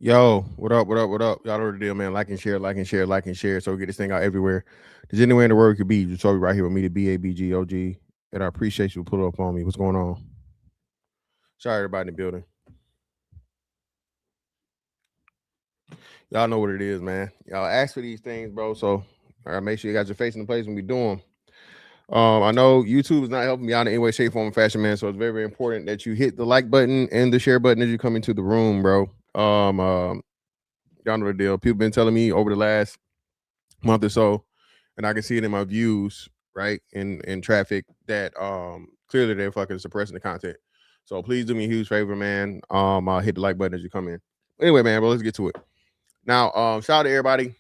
Yo, what up? What up? What up? Y'all know the deal, man. Like and share, like and share, like and share. So we get this thing out everywhere. There's anywhere in the world you could be. You told me right here with me, the BABGOG. And I appreciate you pulling up on me. What's going on? Sorry, everybody in the building. Y'all know what it is, man. Y'all ask for these things, bro. So make sure you got your face in the place when we do them. I know YouTube is not helping me out in any way, shape, form, or fashion, man. So it's very, very important that you hit the like button and the share button as you come into the room, bro. Y'all know the deal. People been telling me over the last month or so, and I can see it in my views, right, in traffic that clearly they're fucking suppressing the content. So please do me a huge favor, man. I'll hit the like button as you come in. Anyway, man, bro, let's get to it. Now, shout out to everybody.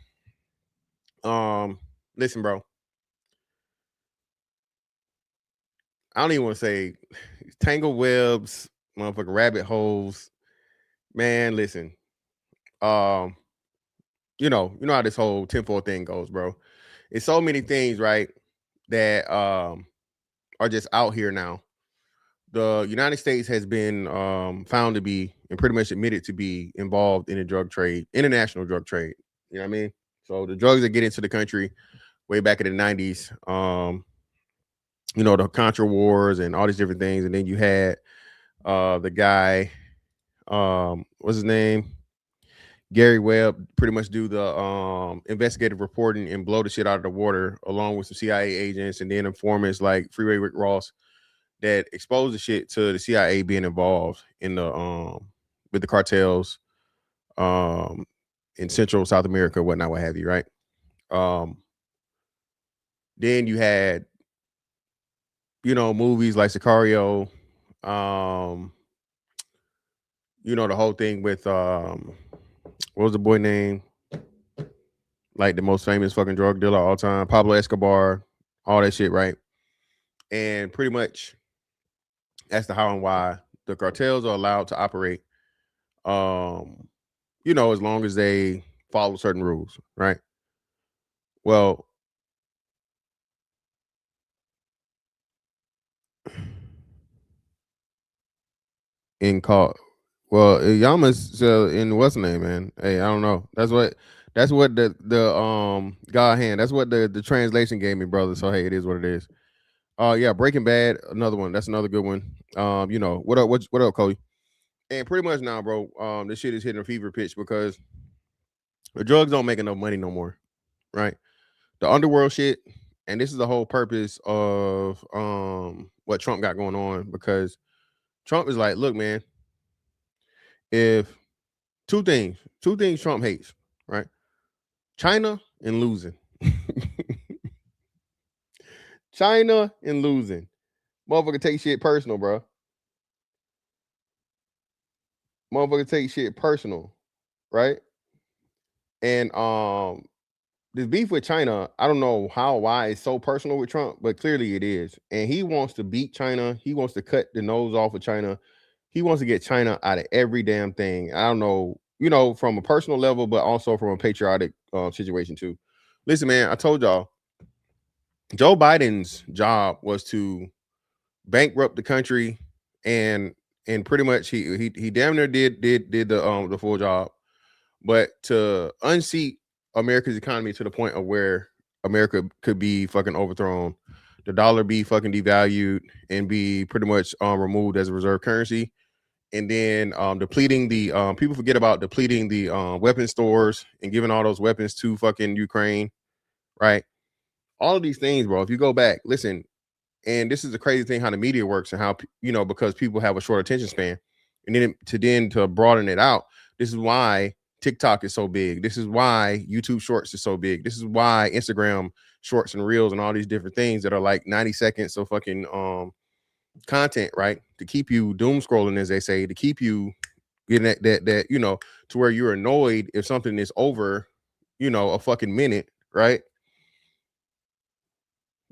Listen, bro. I don't even want to say tangle webs, motherfucking rabbit holes. Man, listen. Um, you know how this whole tinfoil thing goes, bro. It's so many things, right, that are just out here now. The United States has been found to be and pretty much admitted to be involved in the drug trade, international drug trade. You know what I mean? So the drugs that get into the country way back in the 90s, the Contra Wars and all these different things. And then you had the guy, what's his name? Gary Webb, pretty much do the investigative reporting and blow the shit out of the water along with some CIA agents and then informants like Freeway Rick Ross that exposed the shit to the CIA being involved in the with the cartels in Central South America, whatnot, what have you, right? Um, then you had movies like Sicario, um, the whole thing with what was the boy name? Like the most famous fucking drug dealer of all time, Pablo Escobar, all that shit, right? And pretty much that's the how and why the cartels are allowed to operate. Um, as long as they follow certain rules, right? Well, in call, Yama's in what's the name, man? Hey, I don't know. That's what the God hand. That's what the translation gave me, brother. So hey, it is what it is. Yeah, Breaking Bad, another one. That's another good one. What up? What up, Cody? And pretty much now, bro. This shit is hitting a fever pitch because the drugs don't make enough money no more, right? The underworld shit, and this is the whole purpose of what Trump got going on because Trump is like, look, man, if two things Trump hates, right? China and losing. China and losing. Motherfucker take shit personal, bro. Motherfucker take shit personal, right? And this beef with China, I don't know why it's so personal with Trump, but clearly it is. And he wants to beat China. He wants to cut the nose off of China. He wants to get China out of every damn thing. I don't know, from a personal level, but also from a patriotic situation too. Listen, man, I told y'all, Joe Biden's job was to bankrupt the country, and pretty much he damn near did the full job, but to unseat America's economy to the point of where America could be fucking overthrown, the dollar be fucking devalued and be pretty much removed as a reserve currency, and then depleting the people forget about depleting the weapon stores and giving all those weapons to fucking Ukraine, right? All of these things, bro. If you go back, listen, and this is the crazy thing how the media works and how because people have a short attention span, and then to broaden it out, this is why TikTok is so big. This is why YouTube Shorts is so big. This is why Instagram Shorts and Reels and all these different things that are like 90 seconds of fucking content, right? To keep you doom scrolling, as they say, to keep you getting that to where you're annoyed if something is over, a fucking minute, right?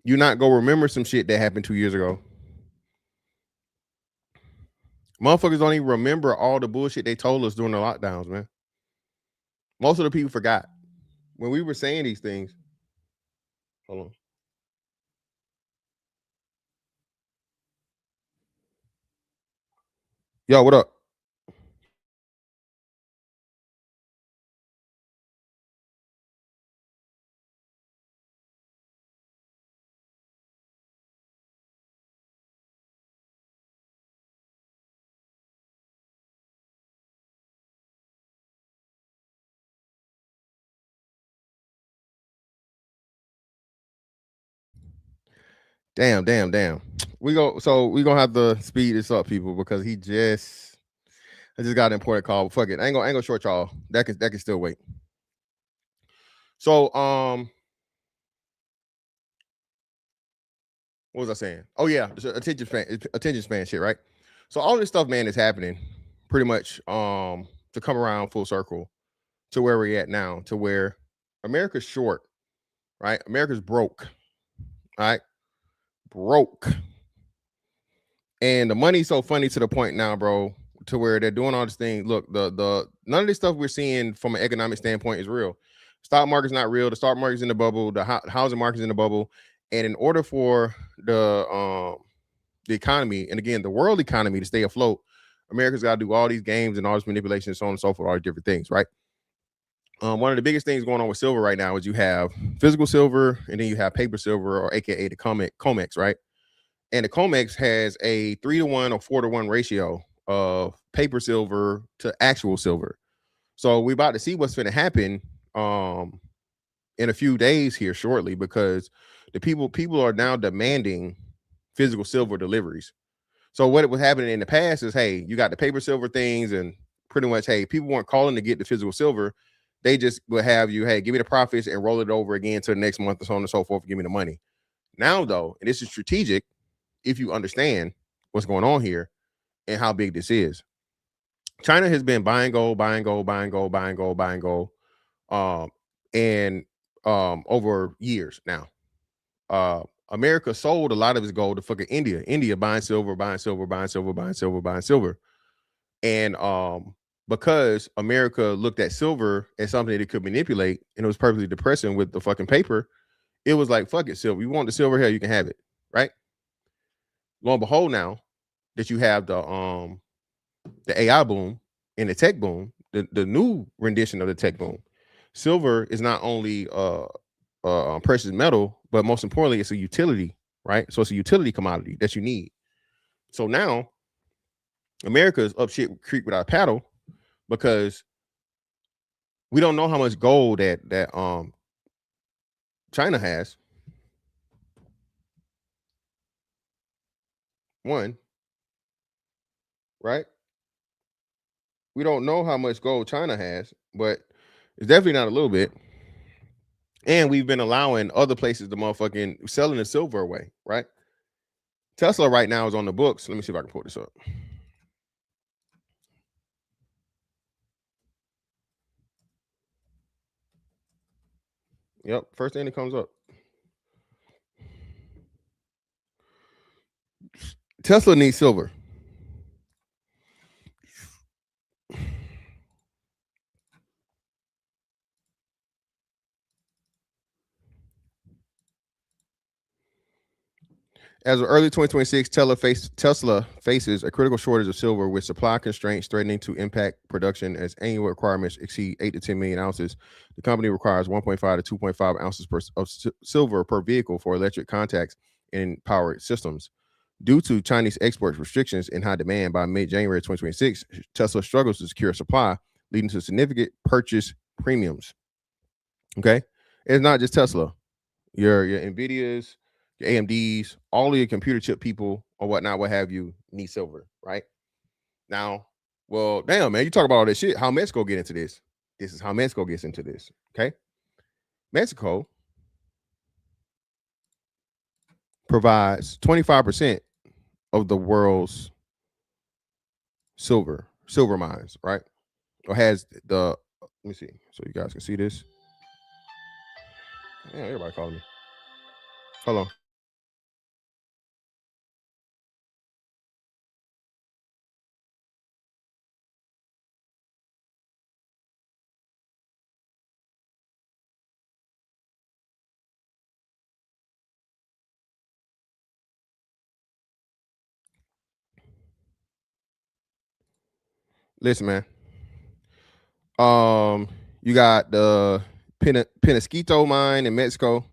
You not go remember some shit that happened 2 years ago. Motherfuckers don't even remember all the bullshit they told us during the lockdowns, man. Most of the people forgot when we were saying these things. Hold on. Yo, what up? Damn. We gonna have to speed this up, people, because I just got an important call. Fuck it. I ain't gonna short y'all. That can still wait. So what was I saying? Oh yeah, attention span shit, right? So all this stuff, man, is happening pretty much to come around full circle to where we're at now, to where America's short, right? America's broke, all right? Broke. And the money's so funny to the point now, bro, to where they're doing all this thing. Look, the none of this stuff we're seeing from an economic standpoint is real. Stock market's not real. The stock market's in the bubble. The housing market's in the bubble. And in order for the economy, and again, the world economy, to stay afloat, America's got to do all these games and all this manipulation and so on and so forth, all these different things, right? One of the biggest things going on with silver right now is you have physical silver and then you have paper silver, or AKA the COMEX, right? And the COMEX has a 3-to-1 or 4-to-1 ratio of paper silver to actual silver. So we're about to see what's going to happen in a few days here shortly, because the people are now demanding physical silver deliveries. So what was happening in the past is, hey, you got the paper silver things, and pretty much, hey, people weren't calling to get the physical silver. They just would have you, hey, give me the profits and roll it over again to the next month, and so on and so forth, and give me the money. Now, though, and this is strategic, if you understand what's going on here and how big this is. China has been buying gold, and over years now. America sold a lot of its gold to fucking India. India buying silver. And because America looked at silver as something that it could manipulate, and it was perfectly depressing with the fucking paper, it was like, fuck it, silver. You want the silver here, you can have it, right? Lo and behold, now that you have the AI boom and the tech boom, the new rendition of the tech boom, silver is not only precious metal, but most importantly, it's a utility, right? So it's a utility commodity that you need. So now America is up shit creek without a paddle, because we don't know how much gold that China has. One, right? We don't know how much gold China has, but it's definitely not a little bit. And we've been allowing other places to motherfucking selling the silver away, right? Tesla right now is on the books. Let me see if I can pull this up. Yep, first thing that comes up. Tesla needs silver. As of early 2026, Tesla faces a critical shortage of silver, with supply constraints threatening to impact production as annual requirements exceed 8 to 10 million ounces. The company requires 1.5 to 2.5 ounces of silver per vehicle for electric contacts in powered systems. Due to Chinese export restrictions and high demand, by mid-January 2026, Tesla struggles to secure supply, leading to significant purchase premiums. Okay, it's not just Tesla. Your Nvidias, your AMDs, all of your computer chip people or whatnot, what have you, need silver, right? Now, well, damn, man, you talk about all this shit. How Mexico get into this? This is how Mexico gets into this. Okay, Mexico provides 25% of the world's silver mines, right? Or has the, let me see, so you guys can see this. Yeah, everybody calling me. Hold on. Listen, man. You got the Penasquito mine in Mexico.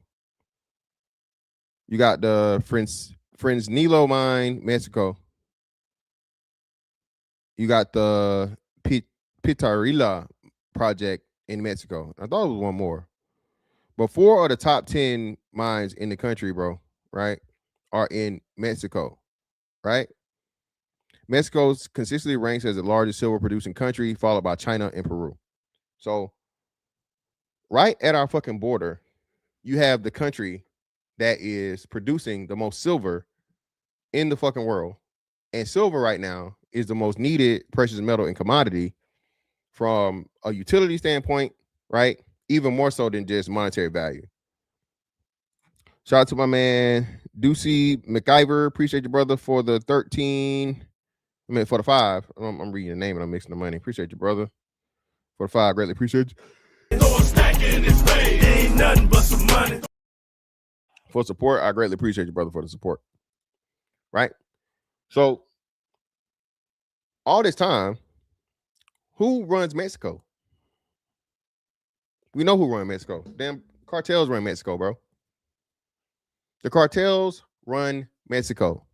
You got the Fresnillo mine, Mexico. You got the Pitarrilla project in Mexico. I thought it was one more. But 4 of the top 10 mines in the country, bro, right, are in Mexico, right? Mexico consistently ranks as the largest silver producing country, followed by China and Peru. So, right at our fucking border, you have the country that is producing the most silver in the fucking world. And silver right now is the most needed precious metal and commodity from a utility standpoint, right? Even more so than just monetary value. Shout out to my man Ducey McIver. Appreciate you, brother, for the 13. I mean, for the 5. I'm reading the name and I'm mixing the money. Appreciate you, brother. For the 5, greatly appreciate you. Ain't nothing but some money. For support, I greatly appreciate you, brother, for the support. Right? So, all this time, who runs Mexico? We know who runs Mexico. Damn cartels run Mexico, bro. The cartels run Mexico.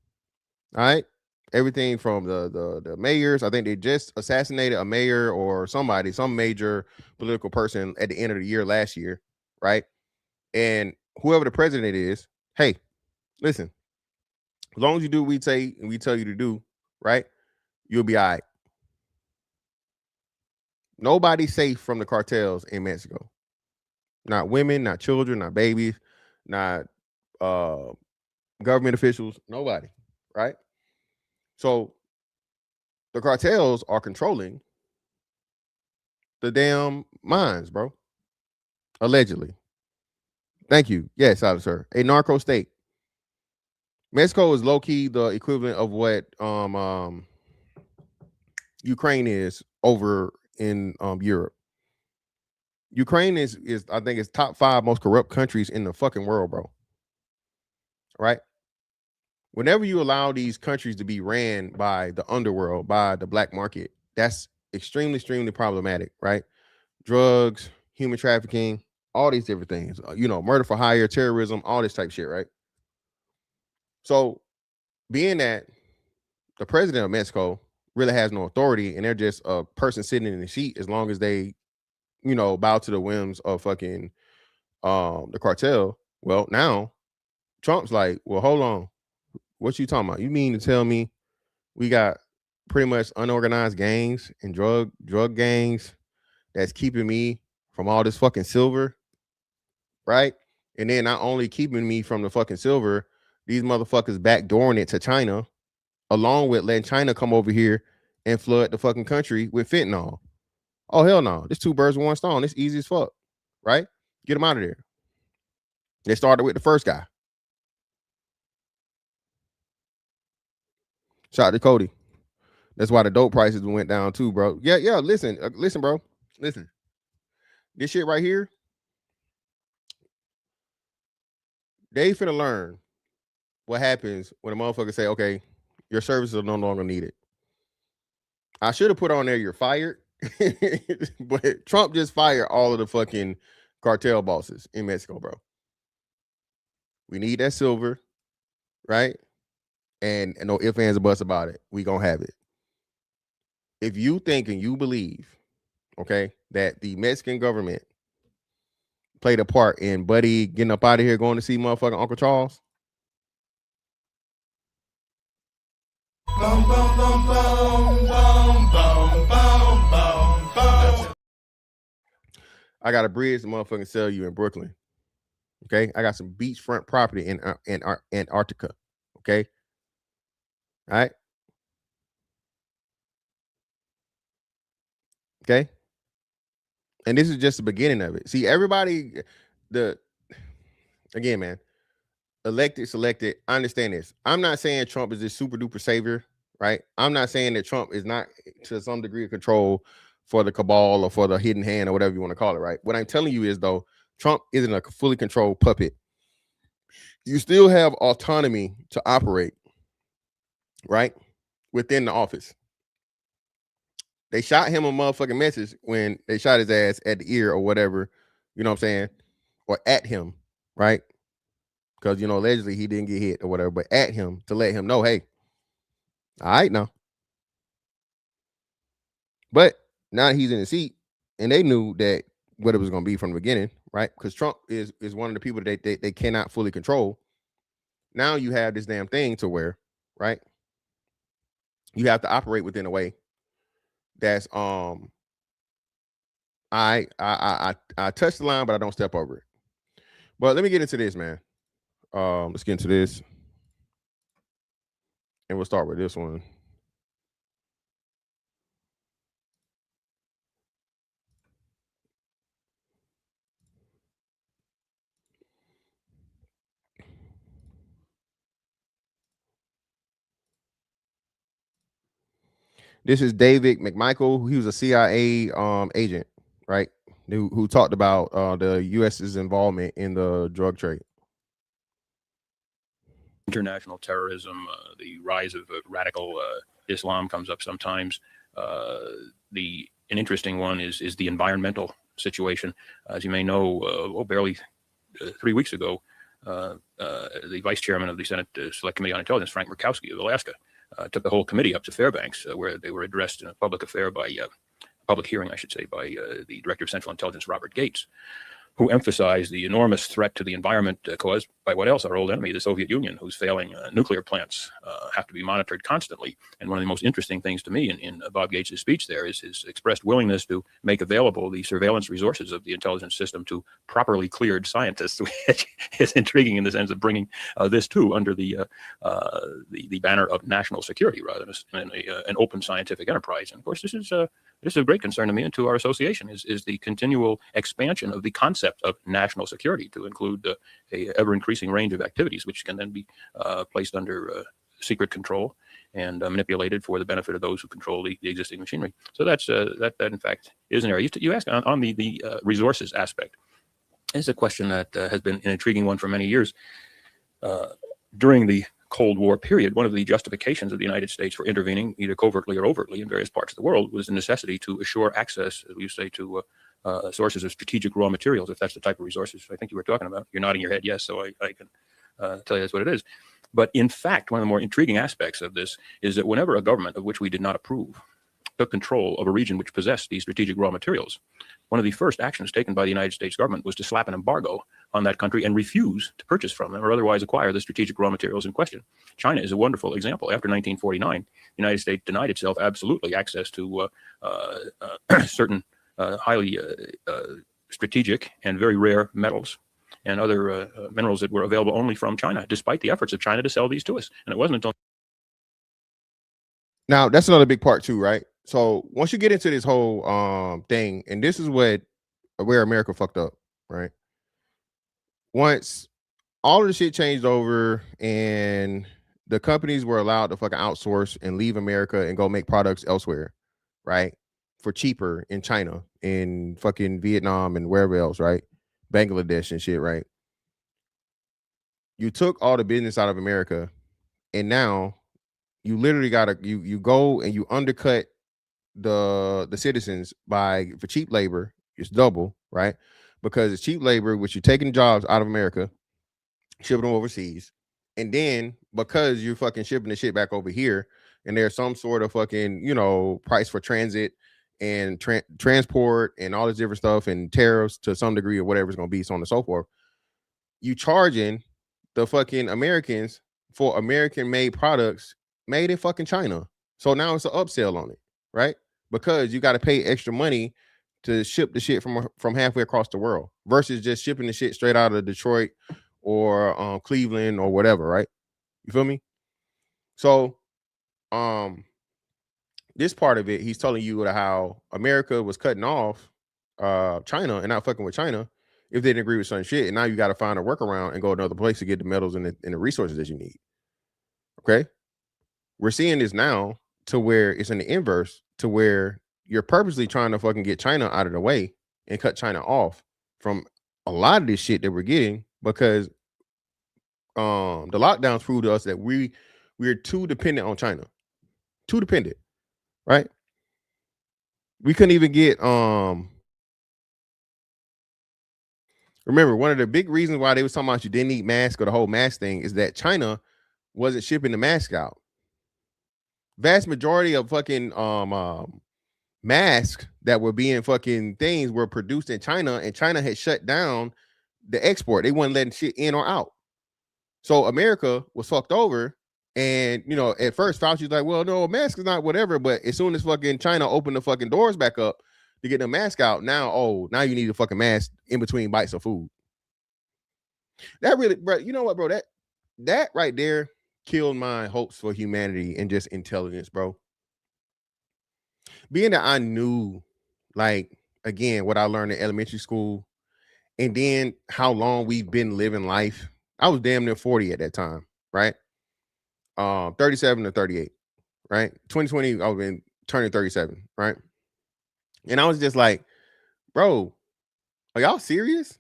All right. Everything from the mayors. I think they just assassinated a mayor or somebody, some major political person at the end of the year last year, right? And whoever the president is, hey, listen, as long as you do what we say and we tell you to do, right, you'll be all right. Nobody's safe from the cartels in Mexico. Not women, not children, not babies, not government officials, nobody, right? So the cartels are controlling the damn mines, bro. Allegedly. Thank you. Yes, sir. A narco state. Mexico is low key the equivalent of what Ukraine is over in Europe. Ukraine is I think it's top 5 most corrupt countries in the fucking world, bro. Right? Whenever you allow these countries to be ran by the underworld, by the black market, that's extremely, extremely problematic, right? Drugs, human trafficking, all these different things, murder for hire, terrorism, all this type shit, right? So, being that the president of Mexico really has no authority and they're just a person sitting in the seat as long as they, bow to the whims of fucking the cartel. Well, now Trump's like, well, hold on. What you talking about? You mean to tell me we got pretty much unorganized gangs and drug gangs that's keeping me from all this fucking silver, right? And then not only keeping me from the fucking silver, these motherfuckers backdooring it to China, along with letting China come over here and flood the fucking country with fentanyl. Oh, hell no. This 2 birds with 1 stone. It's easy as fuck, right? Get them out of there. They started with the first guy. Shout out to Cody. That's why the dope prices went down too, bro. Yeah. Listen, bro. Listen. This shit right here, they finna learn what happens when a motherfucker say, okay, your services are no longer needed. I should have put on there you're fired, but Trump just fired all of the fucking cartel bosses in Mexico, bro. We need that silver, right? And no ifs, ands, or buts about it. We gonna have it. If you think and you believe, okay, that the Mexican government played a part in Buddy getting up out of here, going to see motherfucking Uncle Charles. I got a bridge to motherfucking sell you in Brooklyn. Okay, I got some beachfront property in Antarctica. Okay, all right. Okay, and this is just the beginning of it. See, everybody, again, man, elected, selected. I understand this. I'm not saying Trump is this super duper savior, right? I'm not saying that Trump is not to some degree of control for the cabal or for the hidden hand or whatever you want to call it, right? What I'm telling you is, though, Trump isn't a fully controlled puppet. You still have autonomy to operate, right, within the office. They shot him a motherfucking message when they shot his ass at the ear or whatever, you know what I'm saying? Or at him, right? Because, allegedly he didn't get hit or whatever, but at him to let him know, hey, all right now. But now he's in the seat and they knew that what it was going to be from the beginning, right? Because Trump is one of the people that they cannot fully control. now you have this damn thing to where, right? You have to operate within a way that's I touch the line, but I don't step over it. But let me get into this, man. Let's get into this, and we'll start with this one. This is David McMichael. He was a CIA agent, right? Who talked about the U.S.'s involvement in the drug trade. International terrorism, the rise of radical Islam comes up sometimes. An interesting one is the environmental situation. As you may know, barely 3 weeks ago, the vice chairman of the Senate Select Committee on Intelligence, Frank Murkowski of Alaska, took the whole committee up to Fairbanks, where they were addressed in a public affair public hearing, I should say, by the Director of Central Intelligence, Robert Gates, who emphasized the enormous threat to the environment caused by what else? Our old enemy, the Soviet Union, whose failing nuclear plants have to be monitored constantly. And one of the most interesting things to me in Bob Gates' speech there is his expressed willingness to make available the surveillance resources of the intelligence system to properly cleared scientists, which is intriguing in the sense of bringing this too under the banner of national security rather than an open scientific enterprise. And of course, this is a great concern to me and to our association is the continual expansion of the concept of national security to include a ever-increasing range of activities, which can then be placed under secret control and manipulated for the benefit of those who control the existing machinery. So that in fact is an area. You ask on the resources aspect. It's a question that has been an intriguing one for many years. During the Cold War period, one of the justifications of the United States for intervening, either covertly or overtly, in various parts of the world was the necessity to assure access, as we say, to sources of strategic raw materials, if that's the type of resources I think you were talking about. You're nodding your head yes, so I can tell you that's what it is. But in fact, one of the more intriguing aspects of this is that whenever a government of which we did not approve took control of a region which possessed these strategic raw materials, one of the first actions taken by the United States government was to slap an embargo on that country and refuse to purchase from them or otherwise acquire the strategic raw materials in question. China is a wonderful example. After 1949, the United States denied itself absolutely access to certain highly strategic and very rare metals and other minerals that were available only from China, despite the efforts of China to sell these to us. And it wasn't until... Now, that's another big part too, right? So once you get into this whole thing, and this is where America fucked up, right? Once all of the shit changed over and the companies were allowed to fucking outsource and leave America and go make products elsewhere, right? For cheaper in China, in fucking Vietnam and wherever else, right? Bangladesh and shit, right? You took all the business out of America, and now you literally gotta you go and you undercut the citizens for cheap labor. It's double, right? Because it's cheap labor, which you're taking jobs out of America, shipping them overseas, and then because you're fucking shipping the shit back over here, and there's some sort of fucking price for transit and transport and all this different stuff and tariffs to some degree or whatever it's gonna be, so on and so forth. You charging the fucking Americans for American-made products made in fucking China. So now it's an upsell on it, right? Because you got to pay extra money to ship the shit from halfway across the world versus just shipping the shit straight out of Detroit or Cleveland or whatever, right? You feel me? So this part of it, he's telling you how America was cutting off China and not fucking with China if they didn't agree with certain shit. And now you got to find a workaround and go another place to get the metals and the resources that you need. Okay. We're seeing this now to where it's in the inverse, to where you're purposely trying to fucking get China out of the way and cut China off from a lot of this shit that we're getting, because the lockdowns proved to us that we're too dependent on China. Too dependent, right? We couldn't even get remember, one of the big reasons why they was talking about you didn't need masks or the whole mask thing is that China wasn't shipping the mask out. Vast majority of fucking masks that were being fucking things were produced in China, and China had shut down the export. They weren't letting shit in or out. So America was fucked over. And, you know, at first Fauci's like, well, no, a mask is not whatever. But as soon as fucking China opened the fucking doors back up to get the mask out, now you need a fucking mask in between bites of food. That really, bro, you know what, bro? That right there killed my hopes for humanity and just intelligence, bro. Being that I knew, like, again, what I learned in elementary school, and then how long we've been living life. I was damn near 40 at that time, right? 37 to 38, right? 2020, I've been turning 37, right? And I was just like, bro, are y'all serious?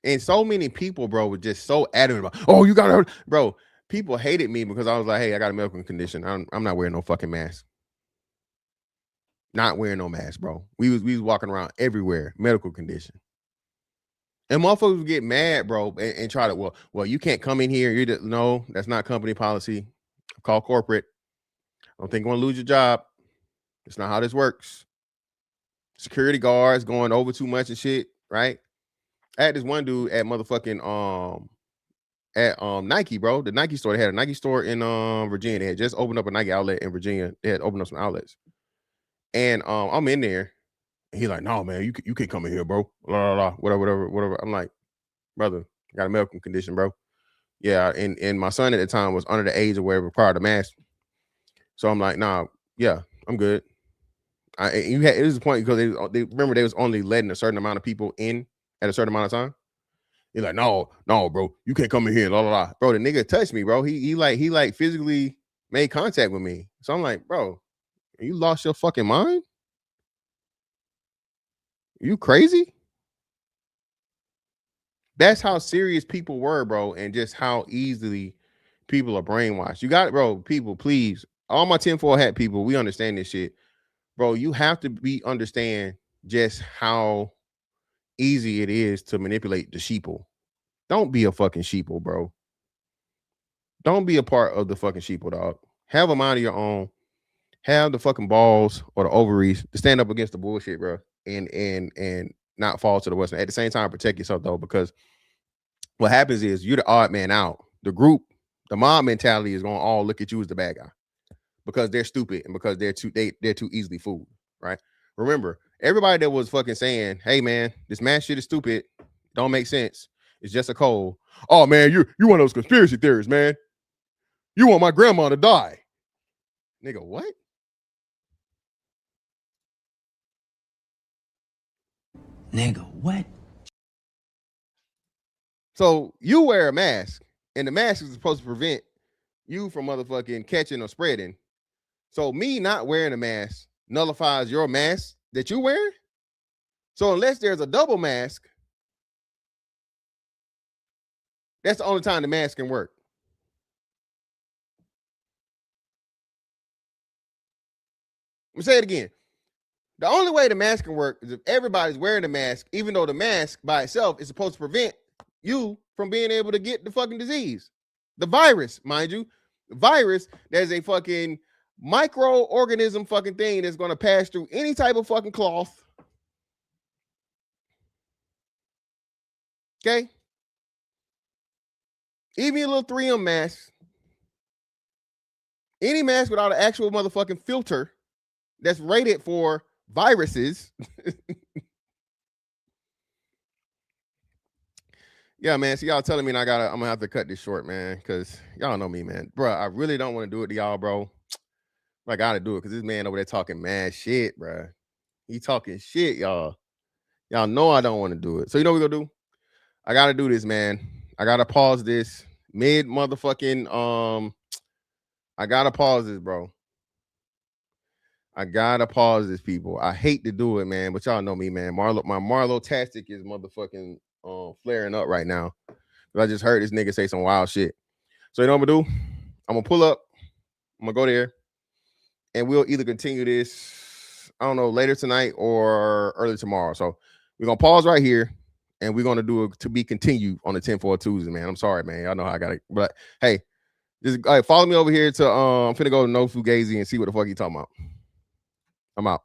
And so many people, bro, were just so adamant about, oh, you gotta, bro. People hated me because I was like, hey, I got a medical condition. I'm not wearing no fucking mask. Not wearing no mask, bro. We was walking around everywhere, medical condition. And motherfuckers would get mad, bro, and try to, well, you can't come in here. No, that's not company policy. Call corporate. I don't think you're gonna lose your job. It's not how this works. Security guards going over too much and shit, right? I had this one dude at motherfucking at Nike, bro. The Nike store. They had a Nike store in Virginia. They had just opened up a Nike outlet in Virginia. They had opened up some outlets. And I'm in there. And he's like, no, man, you can't come in here, bro. Blah, blah, blah, whatever. I'm like, brother, I got a medical condition, bro. Yeah, and my son at the time was under the age of where it required a mask. So I'm like, nah, yeah, I'm good. It was a point because they remember they was only letting a certain amount of people in at a certain amount of time. He's like, no, bro, you can't come in here, la la la. Bro, the nigga touched me, bro. He like physically made contact with me. So I'm like, bro, you lost your fucking mind? You crazy? That's how serious people were, bro, and just how easily people are brainwashed. You got it, bro. People, please, all my tinfoil hat people, we understand this shit, bro. You have to understand just how easy it is to manipulate the sheeple. Don't be a fucking sheeple, bro. Don't be a part of the fucking sheeple, dog. Have a mind of your own. Have the fucking balls or the ovaries to stand up against the bullshit, bro, and not fall to the western. At the same time, protect yourself though, because what happens is you're the odd man out. The group, the mob mentality is gonna all look at you as the bad guy because they're stupid and because they're too easily fooled, right? Remember, everybody that was fucking saying, "Hey man, this mass shit is stupid, don't make sense. It's just a cold." Oh man, you one of those conspiracy theorists, man. You want my grandma to die, nigga? What? Nigga, what? So you wear a mask, and the mask is supposed to prevent you from motherfucking catching or spreading. So me not wearing a mask nullifies your mask that you wear. So unless there's a double mask, that's the only time the mask can work. Let me say it again. The only way the mask can work is if everybody's wearing a mask, even though the mask by itself is supposed to prevent you from being able to get the fucking disease. The virus, mind you. The virus, there's a fucking microorganism fucking thing that's going to pass through any type of fucking cloth. Okay? Even a little 3M mask. Any mask without an actual motherfucking filter that's rated for viruses. Yeah, man. So y'all telling me I'm gonna have to cut this short, man, because y'all know me, man. Bro, I really don't want to do it to y'all, bro. I gotta do it because this man over there talking mad shit, bro. He talking shit, y'all. Y'all know I don't want to do it. So you know what we're gonna do? I gotta do this, man. I gotta pause this mid motherfucking I gotta pause this, bro. I gotta pause this, people. I hate to do it, man, but y'all know me, man. My Marlo-tastic is motherfucking flaring up right now. I just heard this nigga say some wild shit. So you know what I'm gonna do? I'm gonna pull up. I'm gonna go there, and we'll either continue this, I don't know, later tonight or early tomorrow. So we're gonna pause right here, and we're gonna do it to be continued on the 10-4 Tuesday, man. I'm sorry, man. Y'all know how I got it, but hey, just follow me over here to I'm finna go to No Fugazi and see what the fuck he talking about. I'm out.